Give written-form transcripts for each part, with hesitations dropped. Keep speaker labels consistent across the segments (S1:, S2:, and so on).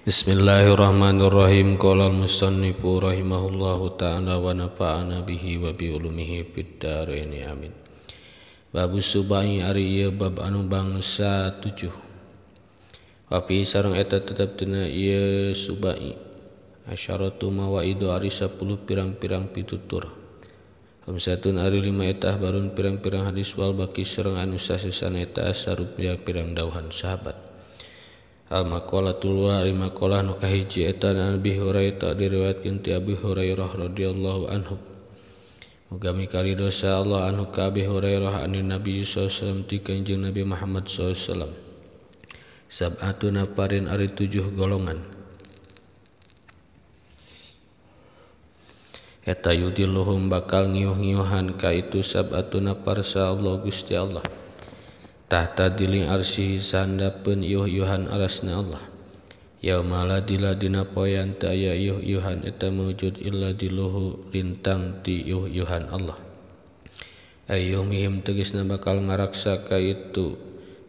S1: Bismillahirrahmanirrahim. Qala al-musannifu rahimahullahu ta'ala wa nafa'ana bihi wa bi ulumihi fid dharain amin. Babu subai ari ieu bab anu bangsa 7. Wa fi sareng eta tetep dina ieu subai asyaratu mawaidu ari 10 pirang-pirang pitutur. Khamsatun ari 5 eta barun pirang-pirang hadis wal baki sareng anu sasesan eta sarut pirang dauhan sahabat. Al-maqalatul wa maqalah nu kahiji eta Abi Hurairah diriwayatkeun ti Abi Hurairah radhiyallahu anhu. Muga mikarido sa Allah anhu ka Abi Hurairah anin Nabi sallallahu alaihi wasallam ti Kanjeng Nabi Muhammad sallallahu alaihi wasallam. Sab'atu nafarin ari 7 golongan. Eta yudilluhum bakal ngiuh-ngiuhan ka itu sab'atu nafar sa Allah Gusti Allah. Tahta diling arsi sandapeun yuh-yuhan arasna Allah. Yaumala dila dina poean teu aya yuh-yuhan eta mawujud illa diluhu lintang ti yuh-yuhan Allah. Ayyumihim tegasna bakal ngaraksa ka itu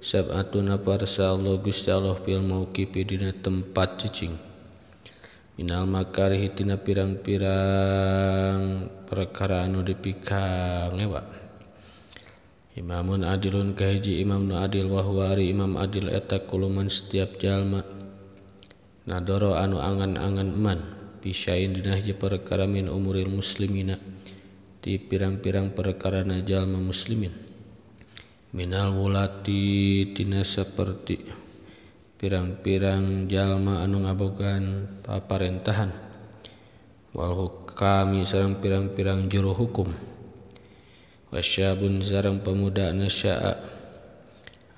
S1: sab'atu nafar sa Allah Gusti Allah fil mauqifi dina tempat cicing. Minal makarih tina pirang-pirang perkara anu dipikang ewa. Imamun adilun kahiji imam nu adil wa huwa ari imam adil eta kuluman setiap jalma nadoro anu angan-angan man bisyain dina hiji perkara min umuril muslimina ti pirang-pirang perkara na jalma muslimin minal wulati tina saperti pirang-pirang jalma anu ngabogan paparentahan wal hukami sareng pirang-pirang juru hukum wasyabun sareng pemuda nasya'a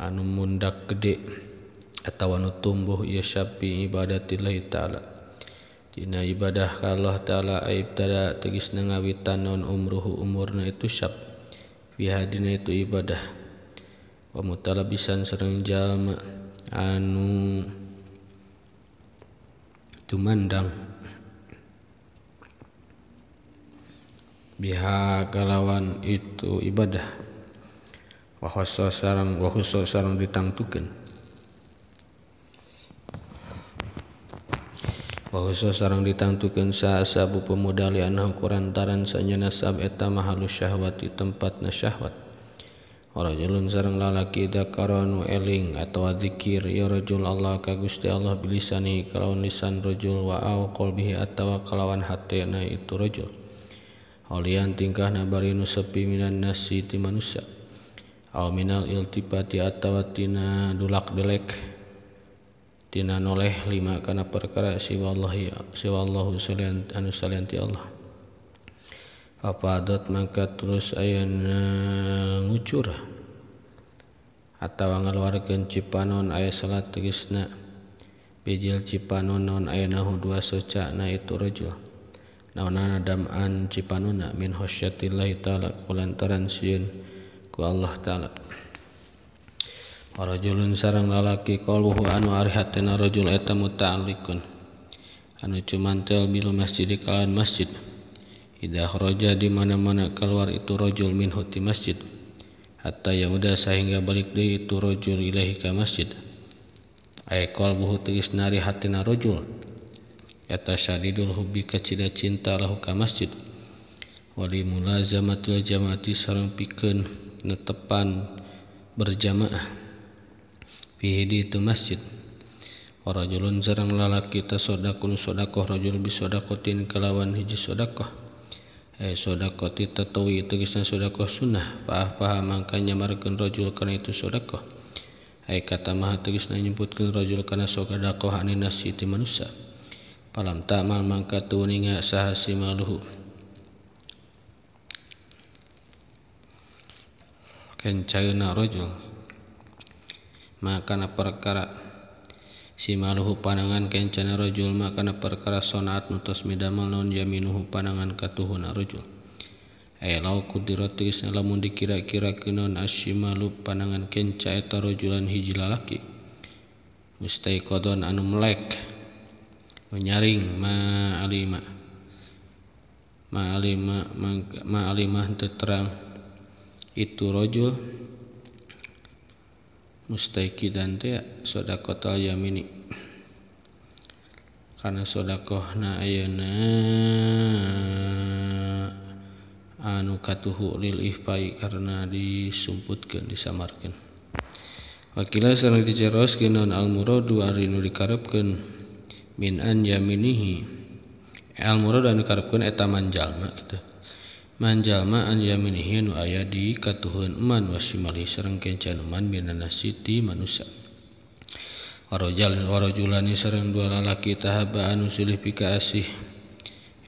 S1: anu mundak gede atawa anu tumbuh ieu syafi ibadatillahi ta'ala dina ibadah ka Allah ta'ala aibtada tegasna ngawitan naon umruhu umurna itu syab fi hadina itu ibadah wa mutalabisan sareng jalma anu tumandang biha kalawan itu ibadah wa khusus sareng ditangtukeun wa khusus sareng ditangtukeun sasabu pemuda li anhu kurantaran sanyana sab eta mahalus syahwati tempatna syahwat rajulun sareng lalaki dzakaranu eling atawa zikir ya rajul Allah ka Gusti Allah bilisani kalawan lisan rajul wa au qalbihi atawa kalawan hatena itu rajul Halian tingkahna bari nu sepi minan nasi ti manusia aw minal iltifati atawa tina dulak delek tina noleh lima kana perkara siwallahu salian anu salian ti Allah apadat mangka terus ayana ngucur atawa ngaluarkeun cipanon aya salat tegasna bijil cipanon naon aya nahu dua socana itu rajul naonana dam'an cipanuna min khasyatillahi ta'ala kulantaran sieun ku Allah ta'ala rajulun sareng lalaki qalbuhu anu ari hatena rajul eta muta'alliqun anu cumantel bil masjid kalawan masjid idza kharaja di mana-mana keluar itu rajul minhu ti masjid hatta yauda sehingga balik deui itu rajul ilahi ka masjid ay qalbuhu tegasna ari hatena rajul eta syadidul hubbi kacida cinta lahu ka masjid wali mulazamatil jamaati sareng pikeun netepan berjamaah fihi di itu masjid warajulun sareng lalaki tasodakun sodakoh rajul bisodakotin kalawan hiji sodakoh sodakoti tatawi tegasna sodakoh sunnah paham mangka nyamarkeun rajul kana itu sodakoh kata maha tegasna nyebutkeun rajul kana sodakoh anin nasi ti manusia palam ta'mal mangka tu ninga sahasi maluhu kencaeuna rajul makana perkara si maluhu panangan kencana rajul makana perkara sonaat nutos midamel naon yaminuhu panangan katuhuna rajul law kudirat tegasna lamun dikira-kirakeun naon asyimalu panangan kenca eta rajulan hiji lalaki mustaiqadon anu melek menyaring ma'alimah terang itu rajul mustaiqidan teh sedaqatul yamini kana sodakohna ayeuna anu katuhu lil ihfai karena disumputkeun disamarkeun. Wakila sareng diceroskeun naon al muradu ari nu dikarepkeun min an yaminihi al muradu anu dikarepkeun eta manjalma kitu manjalma an yaminihi anu aya di katuhun eman wasimali sareng kencan eman minanasi ti manusia. Warajulani sareng dua lalaki tahaba anu silih pika asih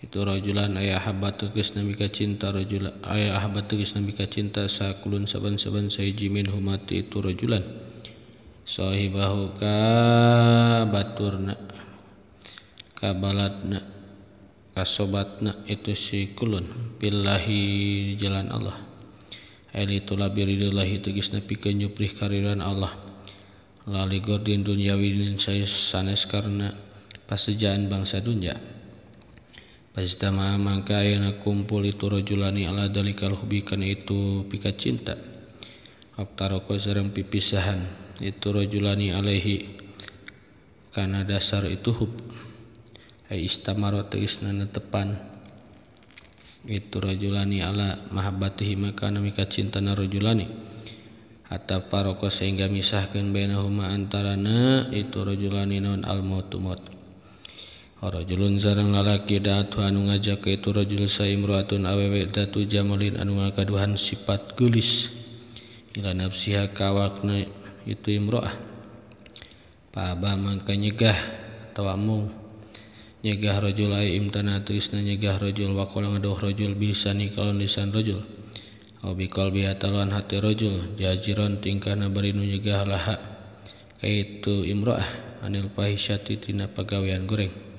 S1: itu rajulan aya habat tegas nami ka cinta rajul aya habat tegas nami ka cinta sakulun saban-saban saiji minhum mati itu rajulan sahibahu ka baturna ka baladna ka sobatna itu si kulun billahi jalan Allah ali tulabirillahi tegas napi ka nyuprih kariran Allah lali gordin dunyawi sanes karena pasejaan bangsa dunya. Pastama mangka ayeuna kumpul itu rajulani ala dalikal hubi kana itu pika cinta. Abtaroko sareng pipisahan itu rajulani alaihi kana dasar itu hub. Ai istamaro tegasna netepan itu rajulani ala mahabbatihi maka mika cintana rajulani. Hatta paroko sehingga misahkeun bainahuma antarana itu rajulani naon al mautu maut. Rajulun sareng lalaki da'atu anu ngajak ka itu rajul saimroatun awewe datu jamalin anu ngakaduhan sifat geulis ila nafsiha kawakna itu imroah paba mangka nyegah atawa mung nyegah rajul ay imtana tegasna nyegah rajul waqala ngadoh rajul bisani kalon lisan rajul aw biqalbi atalan hati rajul jajiran tingkahna bari nu nyegah laha ka itu imroah anil fahisyati tina pagawean goreng.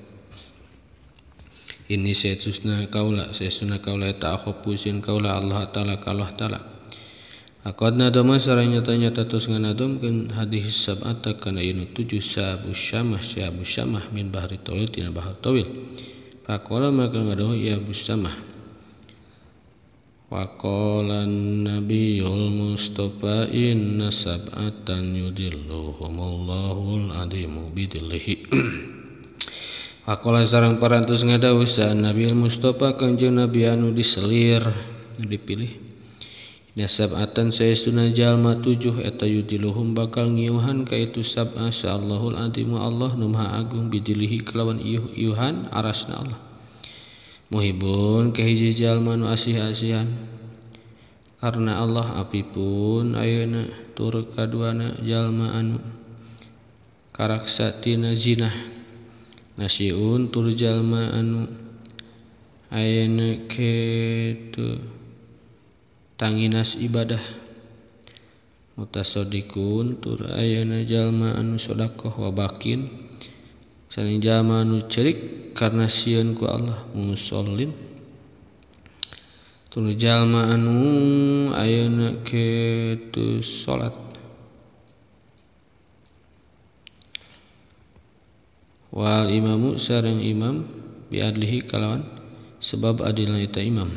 S1: Ini sesusna kaula eta akhopusin kaula Allah ta'ala ka Allah ta'ala akadna dama sareng nyata-nyata tos nganadumkeun hadis sab'ata kana inu 7 sabu syamah min bahri tawil tina bahar tawil faqala maka ngadoh ya busamah waqala nabiyul mustafa inna sab'atan yudilluhumullahu al-adimu bidillihi. Akola sareng parantos ngadawuh sa Nabi Mustafa kanjeng Nabi anu diselir dipilih nasabatan saestuna jalma 7 eta yudiluhum bakal ngiuhan ka itu sab'a sa'allahul azimu Allah nu maha agung bidilihi kelawan iuhan arasna Allah muhibun ka hiji jalma nu asih-asihan karena Allah apipun ayeuna tur kaduana jalma anu karaksa tina zinah nasiun tur jalma anu ayeuna kitu tanginas ibadah mutasodikun tur ayeuna jalma anu sedekah wa bakin sareng jalma anu cerik karena sieun ku Allah musallin tur jalma anu ayeuna kitu salat wal imamu sareng imam biadlihi kalawan sebab adilna eta imam.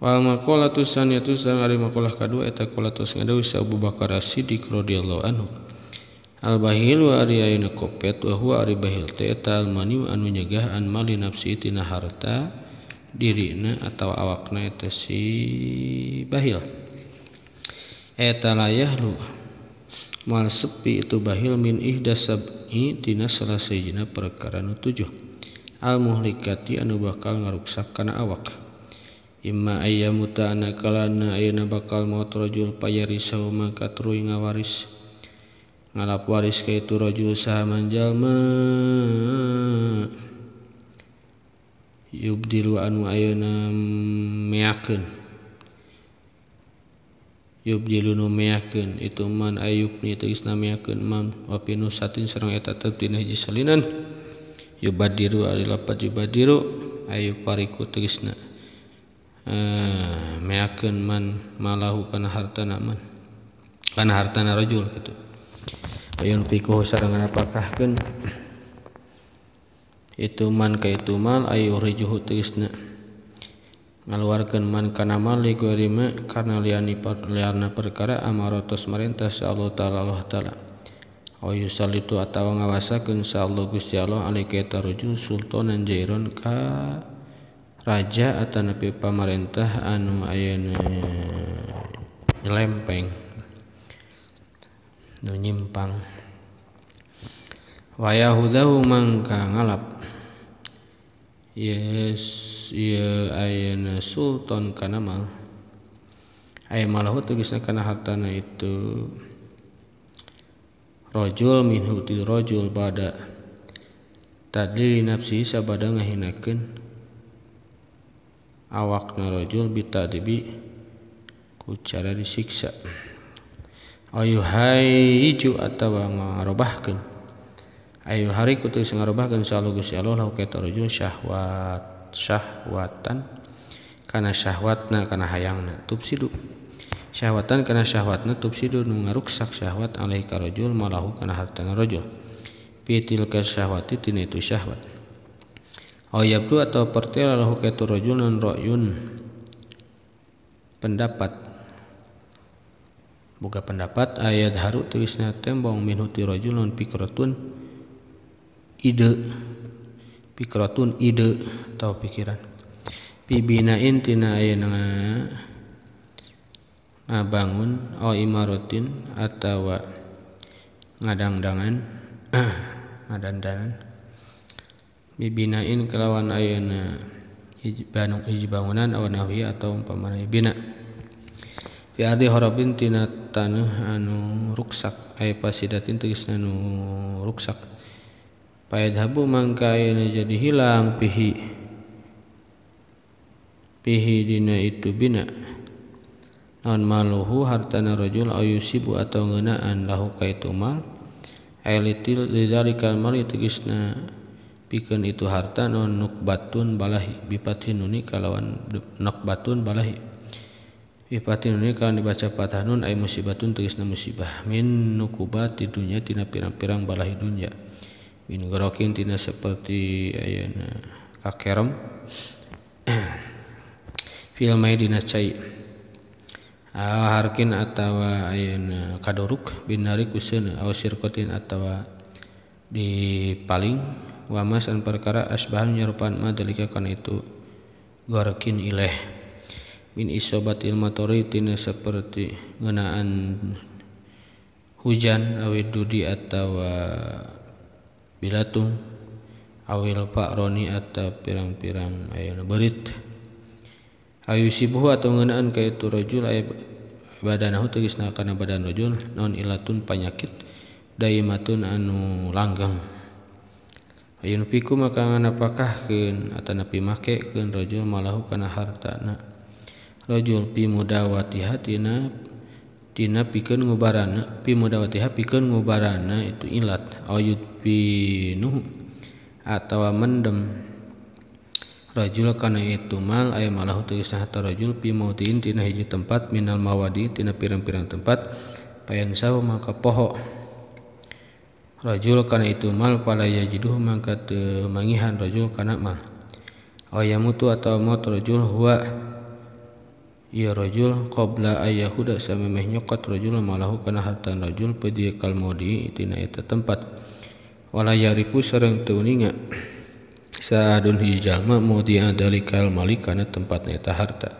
S1: Wal maqalatu saniyatu sareng ari maqalah kadua eta qolatus ngadawuh sa Abu Bakar As-Siddiq radhiyallahu anhu al bahil wa ari ayeuna kopet wa huwa ari bahil teh eta al mani anu nyegah an mali nafsi tina harta dirina atawa awakna eta si bahil eta layahlu mal sepi itu bahil min ihdasab'i tina salah sijina perkara nu 7 al muhlikati anu bakal ngaruksak kana awak imma ayyamuta ana kalana ayeuna bakal maut rajul payarisau maka truy ngawaris ngalap waris ka itu rajul saha manjalma yubdilu anu ayeuna meakeun yubdilu nu meakeun itu man ayubni tegasna meakeun man wa pinusatin sareng eta teu tina hiji salinan yubadiru ari lapat yubadiru ayu pariku tegasna meakeun man malahu kana hartana man kana hartana rajul kitu Ayun pikuh sareng ngapakahkeun itu man ka itu mal ayu rijuhu teusna ngaluarkeun man kana mal li ghairima karna liarna perkara amaratos marintah sa Allah taala ayu salitu atawa ngawasakeun sa Allah Gusti Allah alika eta rajul sultanan jairon ka raja atanapi pamarentah anu ayeuna nyelempeng nu nyimpang wa yahudahu mangka ngalap yes ieu ayeuna sultan kana mal aya malahu tegasna kana hartana itu rajul minhu ti rajul bada tadlil nafsi sabada ngahinakeun awakna rajul bitadibi ku cara disiksa ayu haiju atawa ngarobahkeun ayu hari kutu ngarobahkeun sa Allah Gusti Allah lahu ka rajul syahwatan kana syahwatna kana hayangna tupsidu syahwatan kana syahwatna tupsidu nu ngaruksak syahwat alaihi ka rajul malahu kana hartana rajul pitil ka syahwati tina itu syahwat yabdu atau pertela lahu ka rajul non ra'yun pendapat boga pendapat ayat haru tulisna tembong minhu ti rajul non pikratun ide atau pikiran bibinain tina ayeuna ngabangun imaratin atawa ngadandangan bibinain kelawan ayeuna hiji bangunan aw nahwi atau umpamana bina fi ardi harabin tina taneuh anu ruksak aya pasidatin tegasna anu ruksak payadhabu mangka ayeuna jadi hilang pihi dina itu bina naon maluhu hartana rajul ayusibu atau ngeunaan lahu ka itu mal ailitil lidzalikal mal tegasna pikeun itu harta non nukbatun balahi bipatin nuni kalawan nukbatun balahi bipatin nuni kalawan dibaca fathah nun ay musibatun tegasna musibah min nukubat di dunya tina pirang-pirang balahi dunya min gorokin tina seperti ayeuna kakerem fil mai dina cai harkin atawa ayeuna kadoruk binari kuseuna aw sirqatin atawa dipaling wa masan perkara asbahan nyarupan madalika kana itu gorokin ileh min isobatil matori tina seperti ngeunaan hujan awid dudi atawa bilatung awil fa'roni atau pirang-pirang ayeuna berit ayusibuhu atau ngeunaan ka itu rajul aya badanahu tegasna kana badan rajul naon ilatun panyakit daimatun anu langgeng ayun piku maka nganapakahkeun atanapi makekeun rajul malahu kana hartana rajul pi mudawatiha tina pikeun ngubarana pi mudawatiha pikeun ngubarana itu ilat ayut pinuh atawa mendem rajul kana itu mal aya malahu tegasna harta rajul pi mautin tina hiji tempat minal mawadi tina pirang-pirang tempat payansahu maka poho rajul kana itu mal pala yajiduh mangka teu mangihan rajul kana mal ayamutu atau maut rajul huwa ya rajul qabla ayahuda samemeh nyokot rajul malahu kana harta rajul pedi kalmodi tina eta tempat wala yaripu sareng teu ninga saadun hijama mudi adalikal malik kana tempatna eta harta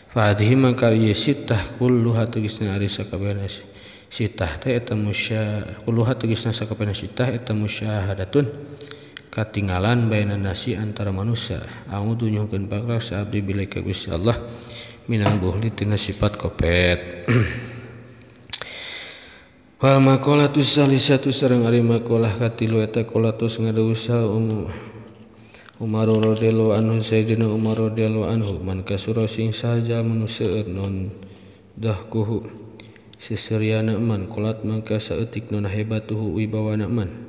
S1: fa hadhihi mangka ieu sitah kulluha tegasna ari sakabehna sitah teh eta kulluha tegasna sakabehna sitah eta musyahadatun katinggalan baina nasi antara manusia a'udzu nyuhkeun pakra sa abdi billahi Gusti Allah minal buhli tina sifat kopet wal maqalatus salisatu sareng ari maqalah katilu eta qolatus ngadawusa Umar radhiyallahu anhu sayyidina Umar radhiyallahu anhu man kasura sing saja manusia non dahkuhu seseriana man qolat mangka saeutik non hebatuhu wibawana man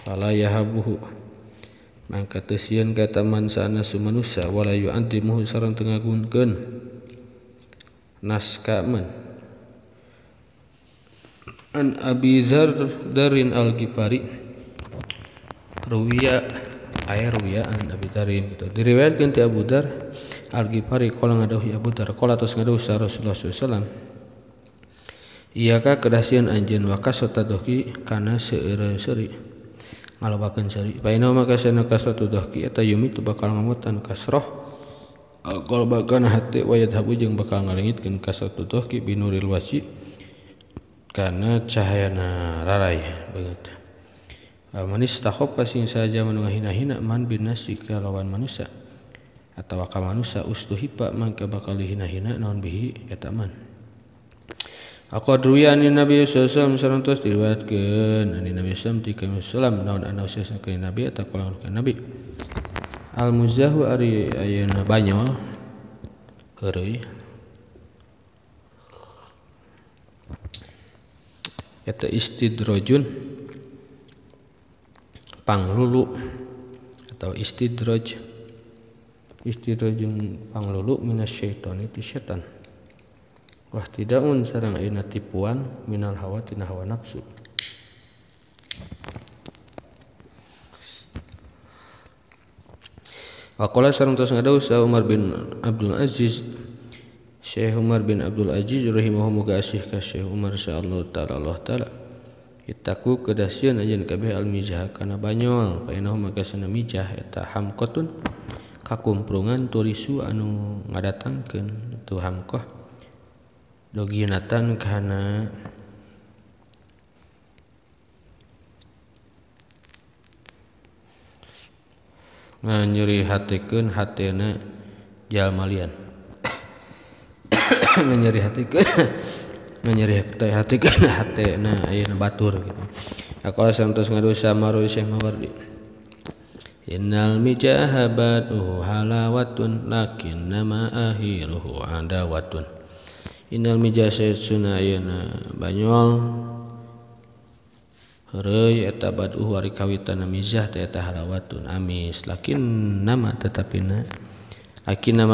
S1: fala yahabuhu mangka teu sieun ka taman sana sumanusa wala yu'addimuhu sareng teu ngagunkeun naska man An Abi Dzarrin Al-Ghifari ruwiya an Abi Dzarrin gitu. Diriwayatkeun ti Abu Dzar Al-Ghifari qala ngadawuh Abu Dzar qala tos ngadawuh Rasulullah sallallahu alaihi wasallam iyyaka kedasian anjeun wa kasatadohi kana seueur-seuri ngalobakeun seuri fa inna maka sana kasatadohi eta yumi tu bakal ngamutan kasroh qalbakana hate wa yadhabu jeung bakal ngalengitkeun kasatadohi binuril wasi kana cahayana rarai beungeut manis takhofa sing saja manu ngahina-hina man binasi kalawan manusia atawa ka manusia ustuhipa mangka bakal dihina-hina naon bihi eta man aqadruyani Nabi sallallahu alaihi wasallam sarantos diriwayatkeun ani Nabi sallallahu alaihi wasallam naon anu saeuna ka Nabi eta qala ka Nabi al muzahu ari ayeuna banyol heureui eta istidrajun panglulu atau istidrajun panglulu minasyaitani ti setan wah tidaun sareng ayeuna tipuan minal hawa tina hawa nafsu waqala sareng tos ngadawuh Umar bin Abdul Aziz Syekh Umar bin Abdul Aziz rahimahullah asih ka Syekh Umar insyaallah taala Allah taala itaku kedasieun ajeun kabeh al mijah kana banyol fa innahu maka sana mijah eta hamqatun kakumprungan turisu anu ngadatangkeun tu hamqah doginatan kana nganyeri hatekeun hatena jalma lian nganyeri hatekeun hatena ayeuna batur gitu aqala santos ngaduh samaru Syekh Mawardi innal mijahabat halawatun lakin nama akhiruhu adawatun innal mijasuna ayeuna banyol heureui eta baduh ari kawitanna mijah teh eta halawatun amis lakin nama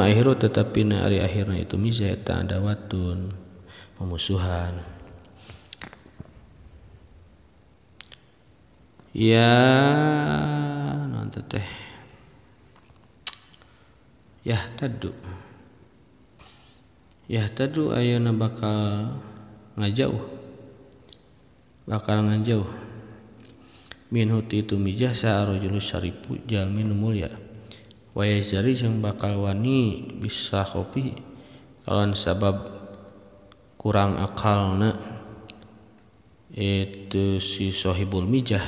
S1: akhiru tetapina ari akhirna itu mijah eta adawatun pemusuhan ya non teh yahtadu ayeuna bakal ngajauh minhu itu mijah sa'arajulu syarifu jalmi nu mulya wa yazari jeung bakal wani bisa kopi kalawan sabab kurang akalna itu si sahibul mijah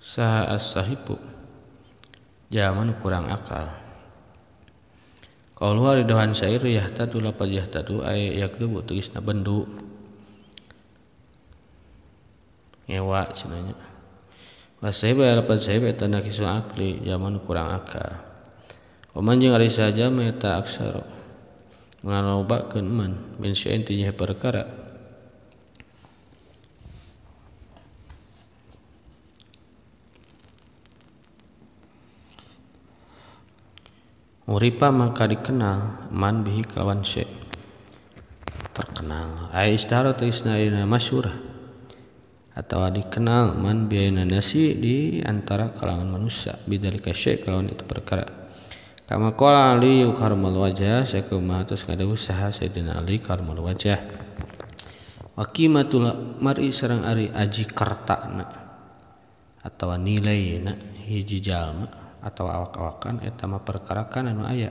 S1: saha as-sahibu jaman kurang akal qaulu ari dawan syair yahtadu lapad yahtadu ay yakdubu tulisna bendu ngewa cenanya wasaiba lapad saiba eta nakisu akli jaman kurang akal waman jeung ari saja meta aksara ngalobakeun man min syai'in ti perkara uripa maka dikenal man bihi kalawan syai' terkenal ai istihara tulisna ayeuna masyhur atau dikenal man biayana nasi di antara kalangan manusia bidzalika syai' kalawan itu perkara kama qala Ali karmal wajah sakuma tos kadawuh saha Sayyidina Ali karmal wajah wa qimatul mar'i sareng ari aji kartana atawa nilaina hiji jalma atau awak-awakan eta mah perkarakan anu aya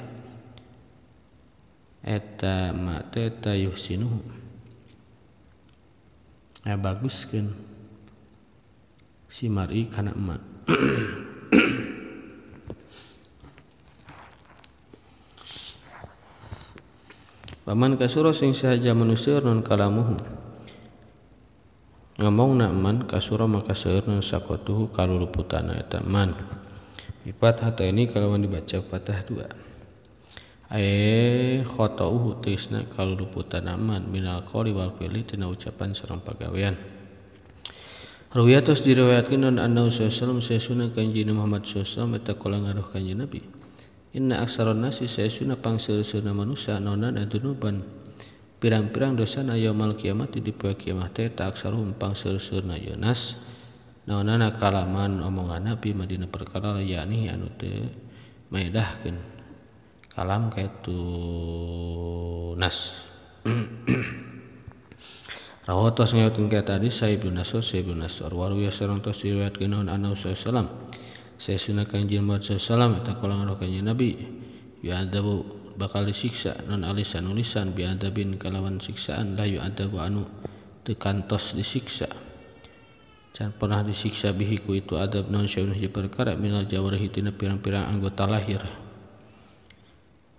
S1: eta mah teh yuhsinuhu baguskeun si mar'i kana emak paman kasura sing sahaja manusia non kalamuhu ngomongna man kasura maka seueur non sakotuhu kaluluputana eta man ipat hata ini kalau dibaca patah dua khotauhu tisna kaluluputan aman minal qawli wal fi'li tina ucapan sareng pagawean ruwiyatos diriwayatkeun an annahu sallallahu alaihi wasallam saesuna kanjeng Muhammad sallallahu alaihi wasallam eta qala ngaruh kanjeng Nabi Inna aksaron nasi saesuna pangseurseuna manusia naonan adunuban pirang-pirang dosa na yaumul kiamat di poe kiamat teh ta aksaruhum pangseurseuna ieu nas naonana kalaman omonganna bi madina perkara yakni anu teu maedahkeun kalam kaitu nas. Rawahu tos ngayatkeun ka tadi Ibnu Nasr warwiya sareng tos diriwayatkeun naon annabi sallallahu saesuna Kanjeng Muhammad sallallahu eta kalangan kanjeng Nabi yu'adabu bakal disiksa non alisan nulisan bi'adabin kalawan siksaan la yu'adabu anu teu kantos disiksa can pernah disiksa bihi ku itu adab non syai'un hiji perkara minal jawarihi tina pirang-pirang anggota lahir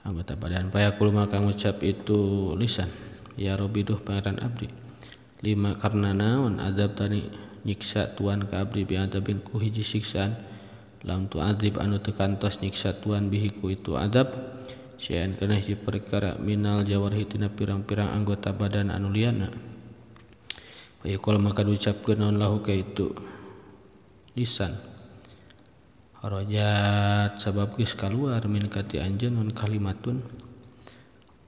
S1: anggota badan payakul maka ngucap itu lisan ya Rabbi duh pangeran abdi lima karena naon adab tani nyiksa tuan ka abdi bi'adabin ku hiji siksaan lam tu adib anu teu kantos nyiksa tuan bihi ku itu adab syai'an kana hiji perkara minal jawarhi tina pirang-pirang anggota badan anu liana fayaqul maka diucapkeun naon lahu ka itu lisan harajat sabab geus kaluar min kati anjeun non kalimatun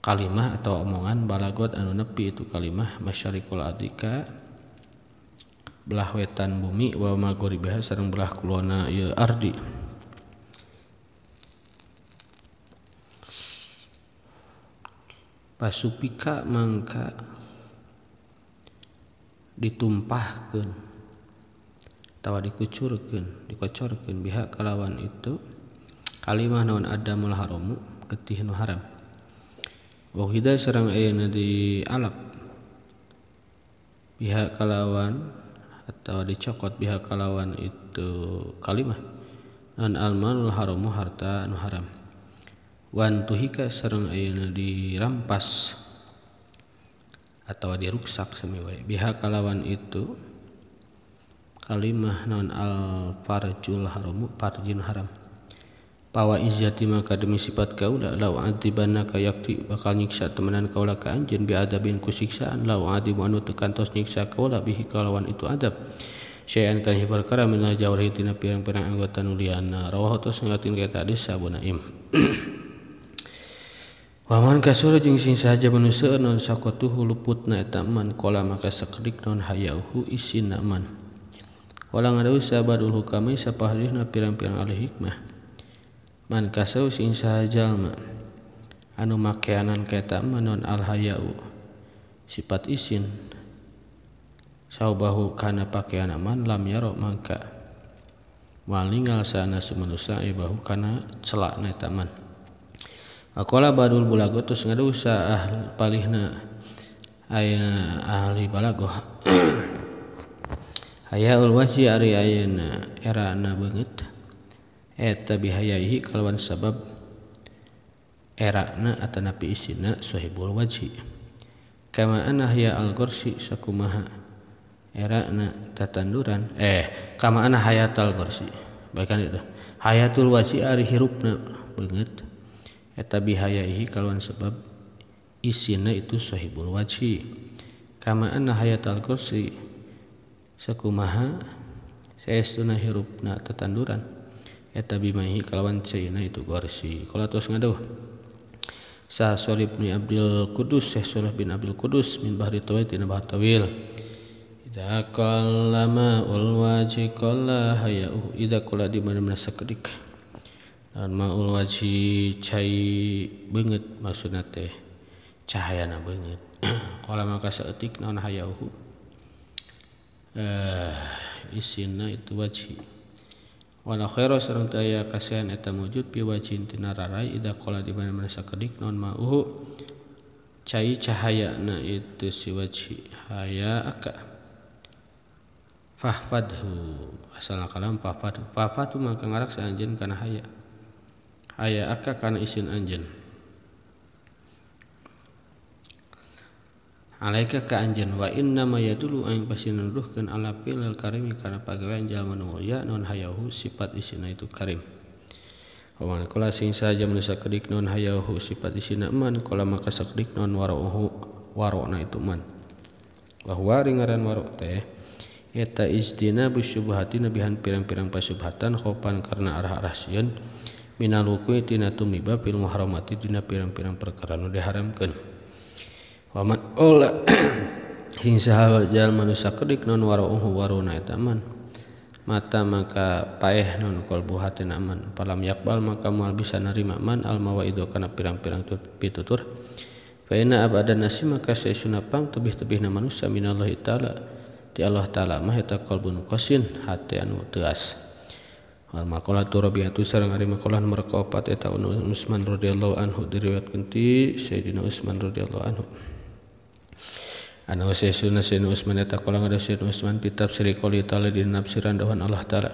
S1: kalimah atau omongan balagot anu nepi itu kalimah masyariqul adika belah wetan bumi wa maghribiha sareng belah kulona ieu ardi pasupika mangka ditumpahkeun tawa dikocorkeun biha kalawan itu kalimah naon adamul haramu getih nu haram wa hida sareng ayeuna di alap biha kalawan atau dicokot biha kalawan itu kalimah non almanul haramu harta anu haram wan tuhika sareng ayeuna dirampas atau diruksak sami wae biha kalawan itu kalimah non al farjul haramu farjin haram pawa izzati maka demi sifat kaula law adibannaka yakti bakal nyiksa temenan kaula ka anjeun bi adabin ku siksaan law adibu anu teu kantos nyiksa kaula bihi kalawan itu adab syai'an kana perkara minal jawrihi tina pirang-pirang anggota nu liana rawahu tos ngatin ka hadis Abu Naim. Waman kasura jeung sing sahaja manusia non sakotuhu luputna eta man qala maka sakedik non hayauhu isinna man wala ngadaus sabadul hukami sapahrihna pirang-pirang ahli hikmah man kasau sing sahajalma anu makeanan kaeta manon al hayau sifat isin saubahu kana pakaian aman lam yaro mangka walingal sana manusia ibahu kana celakna eta man aqala badul bulago tos ngadusa palihna ayeuna ahli balago hayaul wajhi ari ayeuna erana beungeut eta bihayaihi kalawan sabab erakna atanapi isina sahibul wajhi kama anna haya al-gorsi sakumaha erakna tatanduran kama anna hayatal gorsi baikan itu hayatul wajhi ari hirupna beungeut eta bihayaihi kalawan sebab isina itu sahibul wajhi kama anna hayatal gorsi sakumaha saestuna hirupna tatanduran eta bimahi kalawan cayna itu gorsi kala tos ngaduh sa Shalih bin Abdul Qudus Shalih bin Abdul Qudus min bahri tawil tina bahar tawil idza qallama ul wajhi qalla hayau idza qala di mana-mana sakedik dan maul wajhi cai beungeut maksudna teh cahayana beungeut qala maka saeutik naon hayauhu isinna itu wajhi wala khairu sareng teu aya kasihan eta mujud pi wajhin tina rarai ida qala di mana-mana sakedik naon mauhu cai cahayana itu si wajhi haya aka fahfadhu asal kalam fahfadhu maka ngaraksa anjeun kana haya aka kana isin anjeun alaika ka anjeun wa inna ma yadulu aing pasti nuduhkeun ala fil karimi kana pagawean jalma nu mulia non hayahu sifat isina itu karim wa kala sing saja manusia kedik non hayahu sifat isina man kala maka sakedik non warona itu man bahwa ringaran waro teh eta istina bisyubhati nabihan pirang-pirang pasubhatan khopan karena arah-arah sieun minal wuqui tina tumiba fil muharramati dina pirang-pirang perkara nu diharamkeun. Wa man ola sing saha jalma nu sakedik non warauhu waruna eta man mata maka paeh non qalbu hatina man palam yakbal maka moal bisa narima man al mawaidu kana pirang-pirang pitutur fa inna abadan nasi maka saesuna pang tebih-tebihna manusia minallahi taala ti Allah taala mah eta qalbun qasin hate anu teuas. Al maqalatu rabiatu sareng ari maqalah nomor kaopat eta Utsman radhiyallahu anhu diriwayatkeun ti Sayyidina Utsman radhiyallahu anhu. Anu Sayyidina Utsman eta qala ngada Sayyidina Utsman fi tafsir qouli ta'ala di nafsiran dawan Allah taala.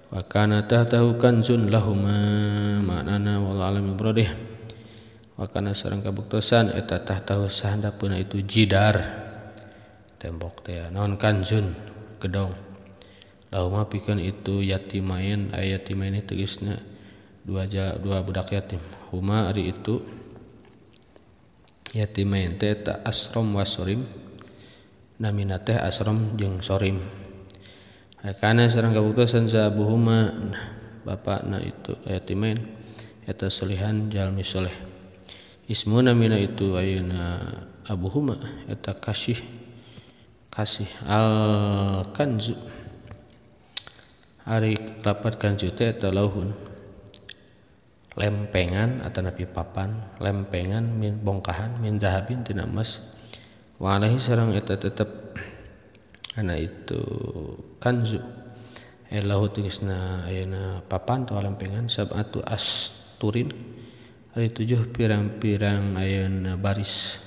S1: Wa kana tahtahu kanzun lahuma ma'nana wal alam brodih. Wa kana sareng kabuktosan eta tahtahu sahandapeuna itu jidar tembok teh naon kanzun gedong. Lahuma pikeun itu yatimain ayatimain itu tegasna dua budak yatim. Huma ari itu yatimain teh ta asrom wasorim namina teh asrom jeung sorim. Kana sareng kabuktosan sabuhuma bapakna itu yatimain eta solihan jalmi soleh. Ismu namina itu ayeuna abuhuma eta kasih al kanzu ari lapat kanzu teh eta lauhun lempengan atanapi papan lempengan min bongkahan min zahabin tina emas wa alaihi sareng eta tetep ana itu kanzu lahu tegasna ayeuna papan atau lempengan sab'atu asturin ari 7 pirang-pirang ayeuna baris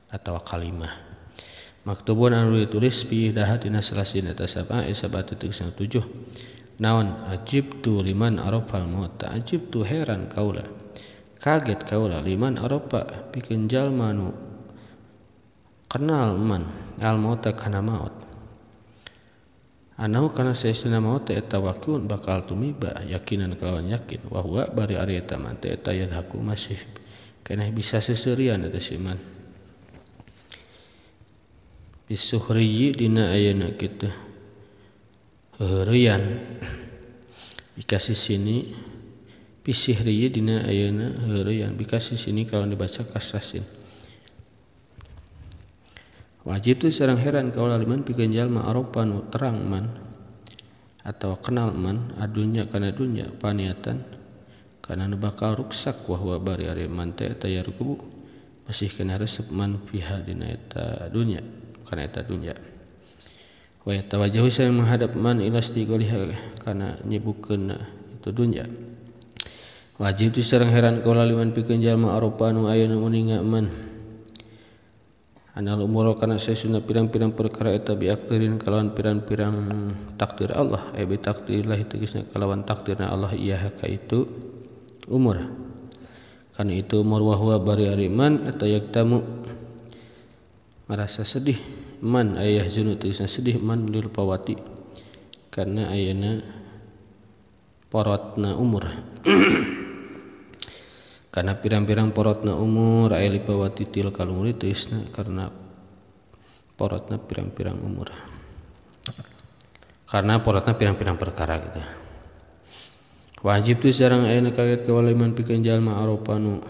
S1: atau kalimah maktubun anu ditulis fi dahatina salasin eta sab'a isabatu tegasna 7 naon ajibtu liman arafal maut ajibtu heran kaula kaget kaula liman arafa pikeun jalma nu kenal man al maut kana maut anahu kana saesuna maut eta waqiun bakal tumiba yakinan kalawan yakin wa huwa bari ari eta man teh eta yadhaku masih keneh bisa seseurian eta si man bisuhriyi dina ayeuna kitu heureyan dikasih sini bisihriyi dina ayeuna heureyan dikasih sini kalau dibaca kasasin wajib tu sareng heran kaula liman pikeun jalma aropa nu terang man atau kenal man adunya kana dunya paniatan kana nu bakal ruksak wa huwa bari ari man teh tayarkubu masih kana resep man fiha dina eta dunya kana eta dunya wa yatawajjahu sareng menghadap man ila istighaliha kana nyibukeun itu dunya wajib tu sareng heran kaula liman pikeun jalma aropa nu ayeuna uninga man anal umur kana saesuna pirang-pirang perkara eta biakdirin kalawan pirang-pirang takdir Allah bi takdirillah tegasna kalawan takdirna Allah iyaha ka itu umur kana itu umur wa huwa bari ari man eta yaktamu merasa sedih man ayah zunu tegasna sedih man lil pawati karena ayeuna porotna umur karena pirang-pirang porotna umur aya lipawati til kalumuri tegasna karena porotna pirang-pirang umur karena porotna pirang-pirang perkara gitu wajib tu sareng ayeuna kaget kawaliman pikeun jalma aropanu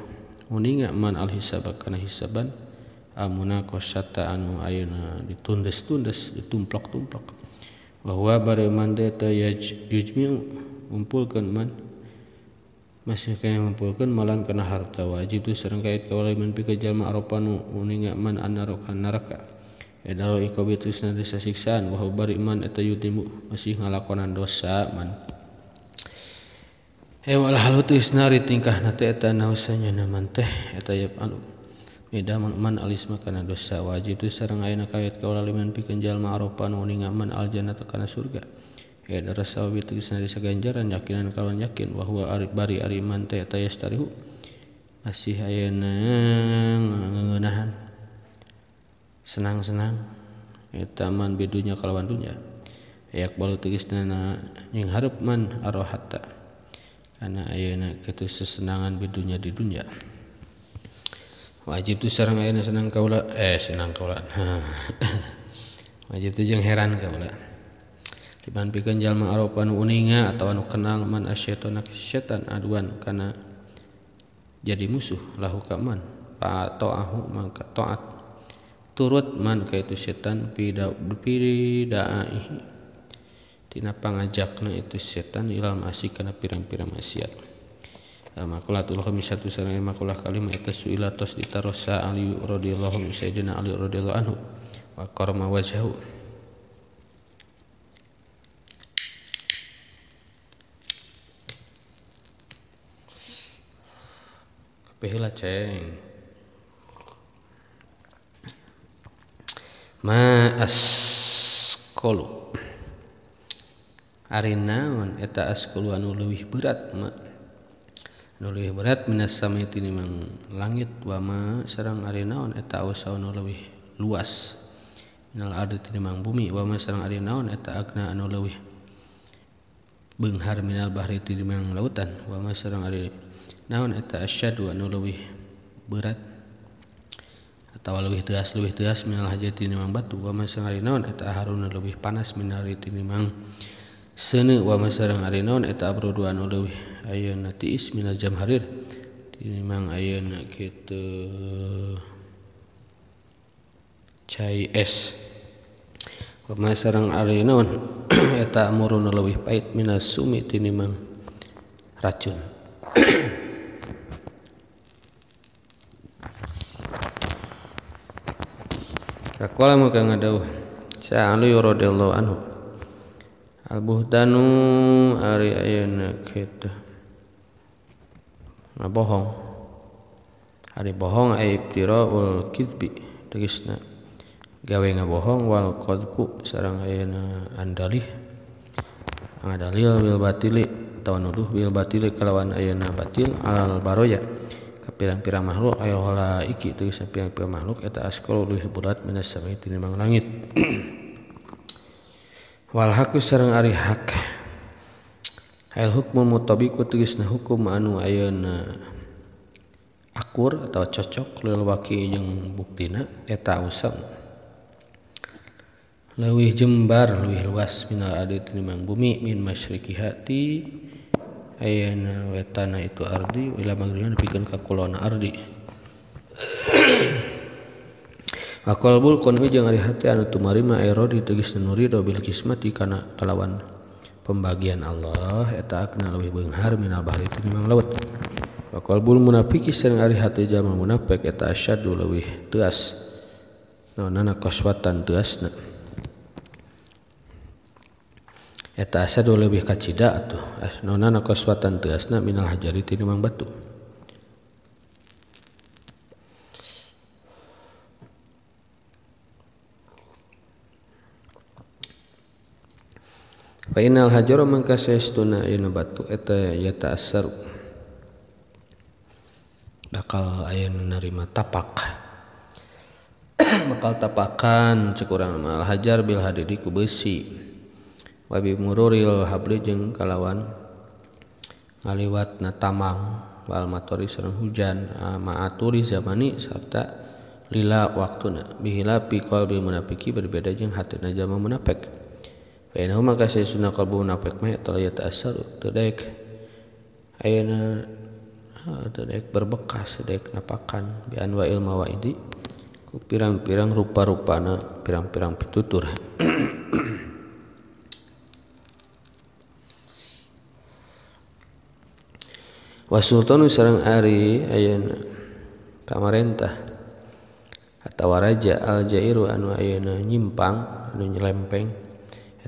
S1: uninga man al hisab kana hisaban amuna qasata anu ayeuna ditundes-tundes ditumplok-tumplok bahwa bare man ta yujmi'u ngumpulkeun man masih kaya ngumpulkeun malan kana harta wajib tu sareng kait kawaliman pikeun jalma arapanu uninga man anaraka neraka edalo ikobitusna desa siksaan bahwa bari man eta yutimu masih ngalakonan dosa man wal halu tisna ri tingkahna teh eta nausanya naman teh eta yap anu beda man alisma kana dosa wajib tu sareng ayeuna kait kaula liman pikeun jalma aropa nu ningaman aljannata kana surga eda rasawi tegasna desa ganjaran yakinan kalawan yakin wa huwa bari ari man teh tayastarihu masih ayeuna ngeunahan senang-senang eta man bidunya kalawan dunya yak balu tegasna nying hareup man arohata kana ayeuna kitu sesenangan bidunya di dunya wajib tu sareng ayeuna senang kaula wajib tu jeung heran kaula Diman pikeun jalma aropa anu uninga atau anu kenal man asyaitona setan aduan kana jadi musuh lahu ka man fa ta'ahu mangka taat turut man ka itu setan bidaihi tina pangajakna itu setan ilal masih kana pirang-pirang maksiat. Maqalatul khamisatu sareng maqalah kalimah eta suila tos ditarosa Ali radhiyallahu anhu sayyidina Ali radhiyallahu anhu wa qarama wajhahu kapehla ceng ma asqalu ari naon eta asqalu anu leuwih berat anu leuwih berat minas samai tinimang langit wa ma sareng ari naon eta ausa anu leuwih luas minal ardi tinimang bumi wa ma sareng ari naon eta agna anu leuwih beunghar minal bahri tinimang lautan wa ma sareng ari naon eta asyadu anu leuwih berat atawa leuwih teuas minal hajati tinimang batu wa ma sareng ari naon eta harun anu leuwih panas minal tinimang seuneu wa ma sareng ari naon eta abrodu anu leuwih ayeuna tiis minal jamharir tinimang ayeuna kitu cai es wa ma sareng ari naon eta amurun anu leuwih pait minas sumi tinimang racun. Kakola maka ngadauh sa Ali radhiyallahu anhu al-buhtanu ari ayeuna kitu ngabohong ari bohong ai ibtiraul kizbi tegasna gawe ngabohong wal qadfu sareng ayeuna andalih ngadalil bil batili atawa nuduh bil batili kalawan ayeuna batil al baroya ka pirang-pirang makhluk aya heula iki tegasna pirang-pirang makhluk eta asqal leuwih berat minas samai tinimang langit. Wal haqqu sareng ari hak al hukmul mutabiqu tegasna hukum anu ayeuna akur atau cocok lil waqi jeung buktina eta usam leuwih jembar leuwih luas minal ardi tinimang bumi min masyriqi hati ayeuna wetana itu ardi ila maghribi pikeun ka kulonna ardi. Wa qalbul qanwi jeung ari hati anu tumarima iradi tegasna nurido bil kismati kana kalawan pembagian Allah eta akna leuwih beunghar minal bahri tinimang laut. Wa qalbul munafiqi sareng ari hati jalma munafik eta asyaddu leuwih teuas naonana qaswatan teuasna eta asyaddu leuwih kacida atuh naonana qaswatan teuasna minal hajari tinimang batu. Fa innal hajara mangka saestuna ayeuna batu eta yata asar bakal ayeuna narima tapak bakal tapakan cek urang mah hajar bil hadidi ku besi wa bi mururil habli jeung kalawan ngaliwatna tamang wal matori sareng hujan ma'aturi zamani sarta lila waktuna bihilapi qalbi munafiqi berbeda jeung hatina jalma munafik. Fa innahu maka saestuna qalbu munafik mah eta yata asar teu daek ayeuna daek berbekas daek napakan bi anwa'il mawaidi ku pirang-pirang rupa-rupana pirang-pirang pitutur. Wa sultanu sareng ari ayeuna pamarentah atawa raja al jairu anu ayeuna nyimpang anu nyelempeng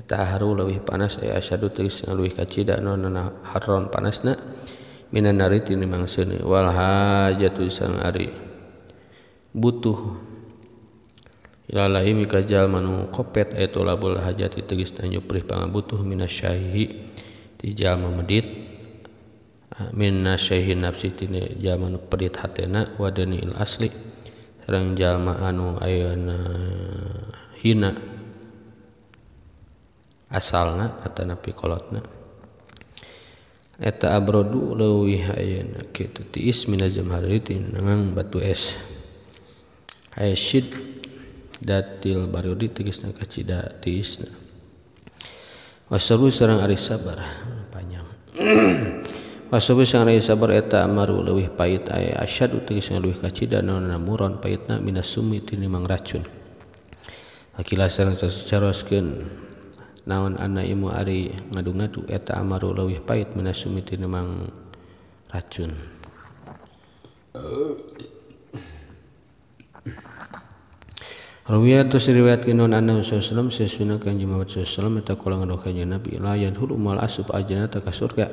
S1: eta haru leuwih panas aya asyadu tegasna leuwih kacida naonana harron panasna minan nari tinimang seuneu wal hajatu sareng ari butuh ilalahi mika jalma nu kopet aya tolabul hajati tegasna nyuprih pangabutuh minasyahihi ti jalma medit min nasyaihin nafsi tina jalma nu pedit hatena wa danil asli sareng jalma anu ayeuna hina asalna atanapi kolotna eta abrodu leuwih ayeuna kitu tiis min jamhariri tinangang batu es aisyid datil barudi tegasna kacida tiisna Wasabu sareng ari sabar panjang. Wasabu sareng ari sabar eta amaru leuwih pait aya asyad tegas leuwih kacida naon muron paitna minas sumi tinimang racun. Akila sareng caroskeun naon anaimu ari ngadu-ngadu eta amaru leuwih pait minas sumi tinimang racun. Rawiya tos riwayatkeun naon anna sallallahu sesuna kanjeng Muhammad sallallahu eta kala ngadoh kanjeng Nabi layan hulu mal asub ajana ta ka surga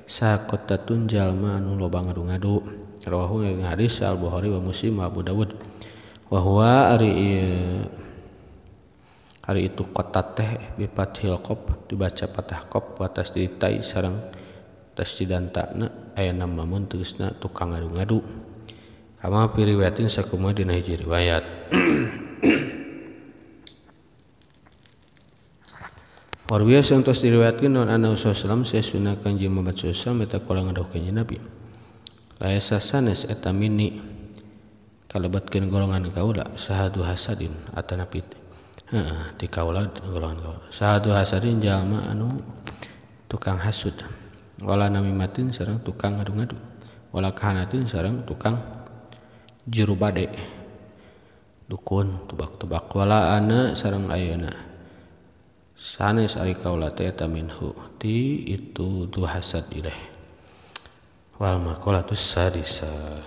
S1: sakotatun jalma anu loba ngadu-ngadu. Rawahu yang hadis Al-Bukhari wa Muslim wa Abu Dawud. Wa huwa ari itu qatat teh bi fathil qaf dibaca patah qaf wa tasdid tai sareng tasdidantana aya namamun tegasna tukang ngadu-ngadu. Kama piriwayatin sakumaha dina hiji riwayat. Warwiya sang tos diriwayatkeun naon anna sallallahu sesuna kanjeng Muhammad sallallahu eta kala ngadoh kanjeng Nabi. Laisa sanes eta mini kalebatkeun golongan kaula sahadu hasadin atanapi ti kaula golongan kaula. Sahadu hasadin jalma anu tukang hasud. Wala namimatin sareng tukang ngadu-ngadu. Wala kahanatin sareng tukang juru bade. Dukun tebak-tebak wala ana sareng ayeuna. Sanes ari kaula teh eta minhu ti itu du hasad ilaih. Wal maqalatus sadisa.